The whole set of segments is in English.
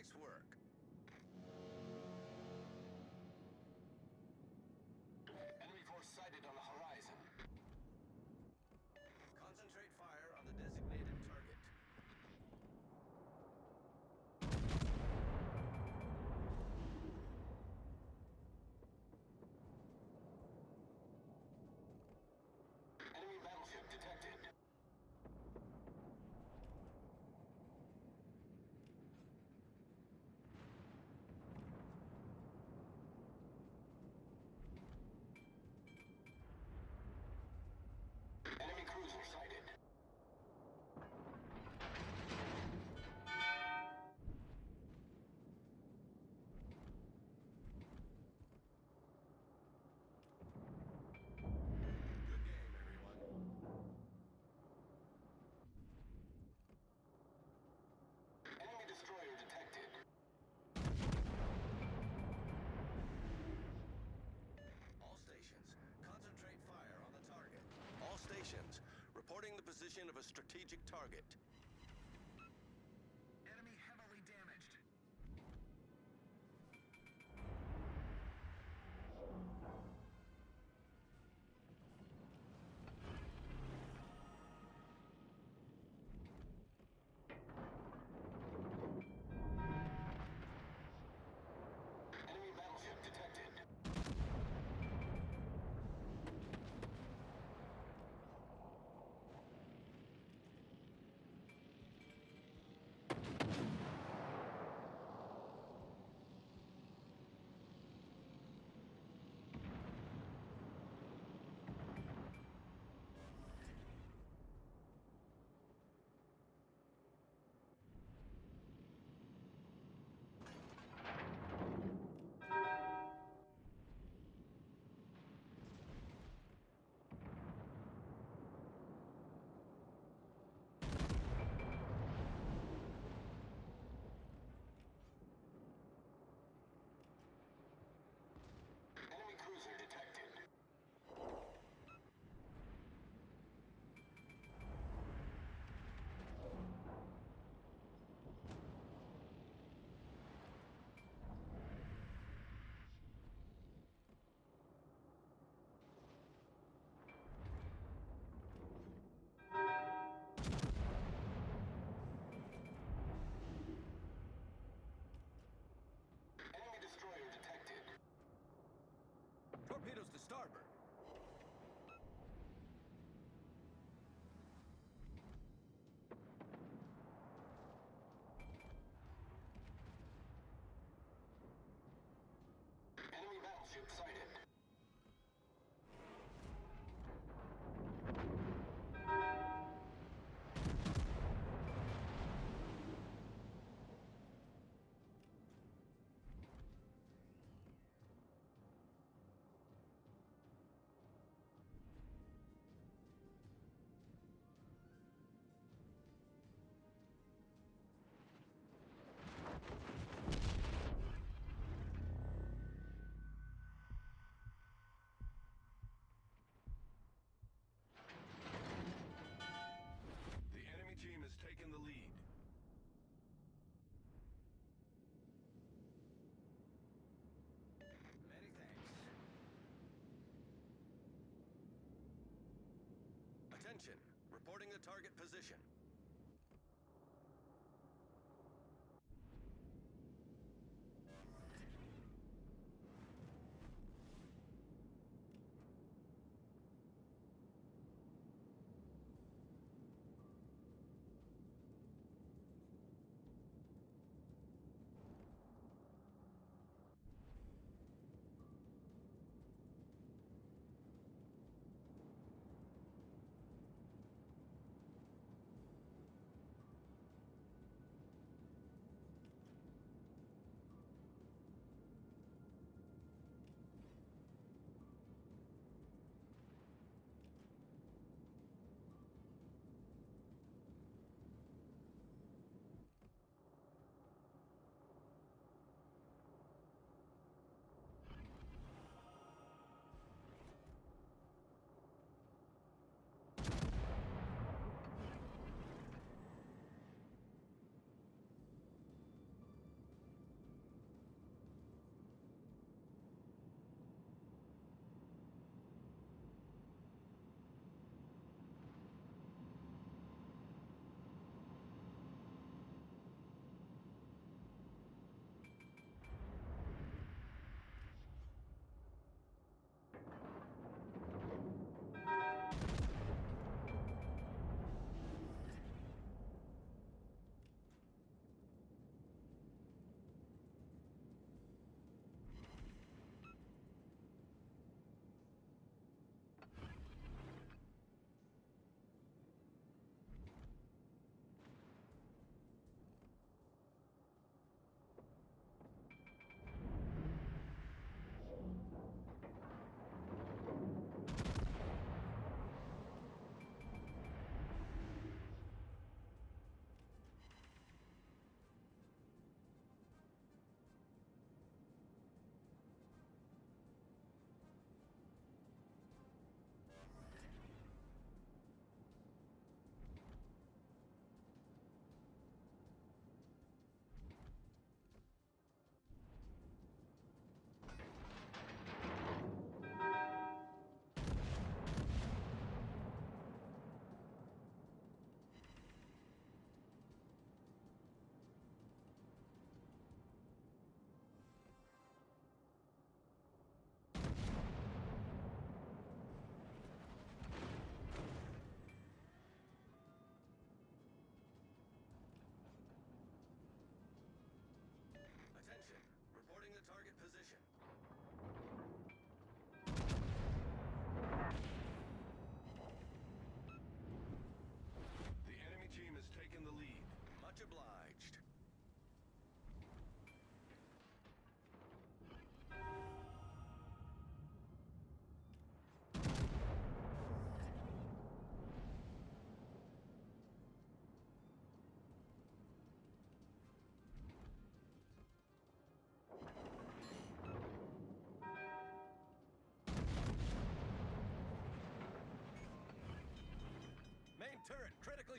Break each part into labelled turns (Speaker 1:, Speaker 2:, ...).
Speaker 1: Nice work.
Speaker 2: Enemy force sighted on the horizon.
Speaker 1: Concentrate fire on the designated target.
Speaker 2: Enemy battleship detected. Enemy cruiser sighted.
Speaker 1: Good game, everyone.
Speaker 2: Enemy destroyer detected.
Speaker 1: All stations, concentrate fire on the target. All stations, reporting the position of a strategic target.
Speaker 3: Enemy heavily damaged.
Speaker 2: Enemy battleship detected. Enemy cruiser detected. Enemy destroyer detected.
Speaker 1: Torpedoes to starboard.
Speaker 2: Enemy battleship sighted.
Speaker 1: The enemy team has taken the lead. Many thanks. Attention, reporting the target position.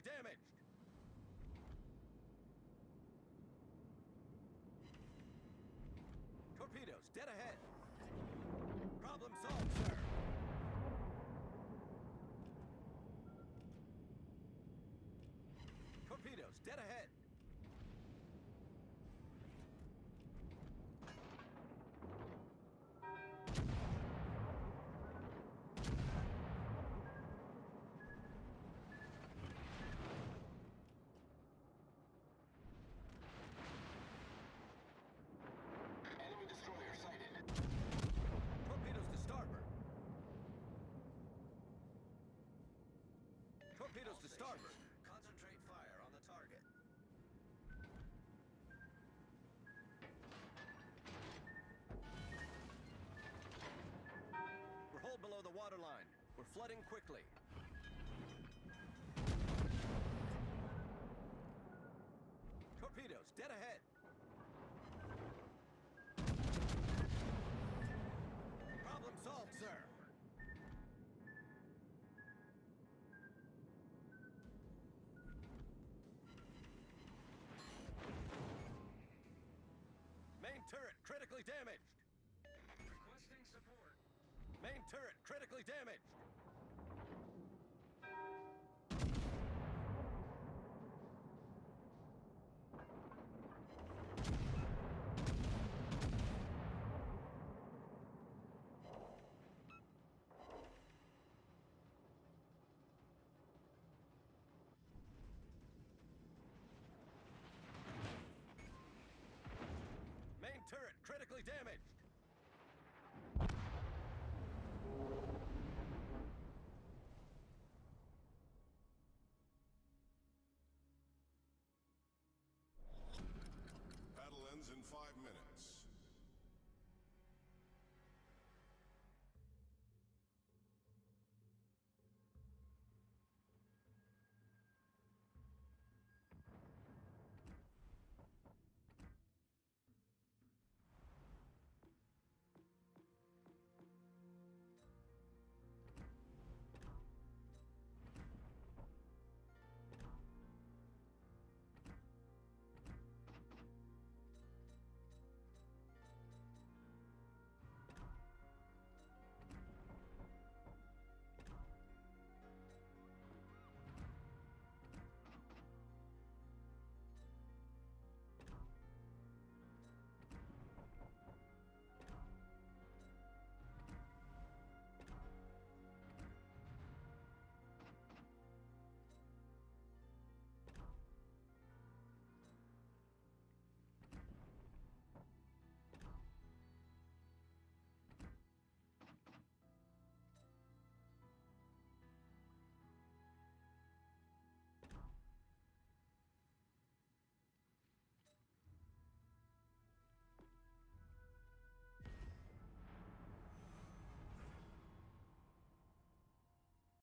Speaker 1: critically damaged. Torpedoes dead ahead. Problem solved, sir. Torpedoes dead ahead.
Speaker 2: Enemy destroyer sighted.
Speaker 1: Torpedoes to starboard. Torpedoes to starboard. Concentrate fire on the target. We're hull below the waterline. We're flooding quickly. Torpedoes dead ahead. Problem solved, sir. Main turret critically damaged.
Speaker 3: Requesting support.
Speaker 1: Main turret critically damaged. Main turret critically damaged.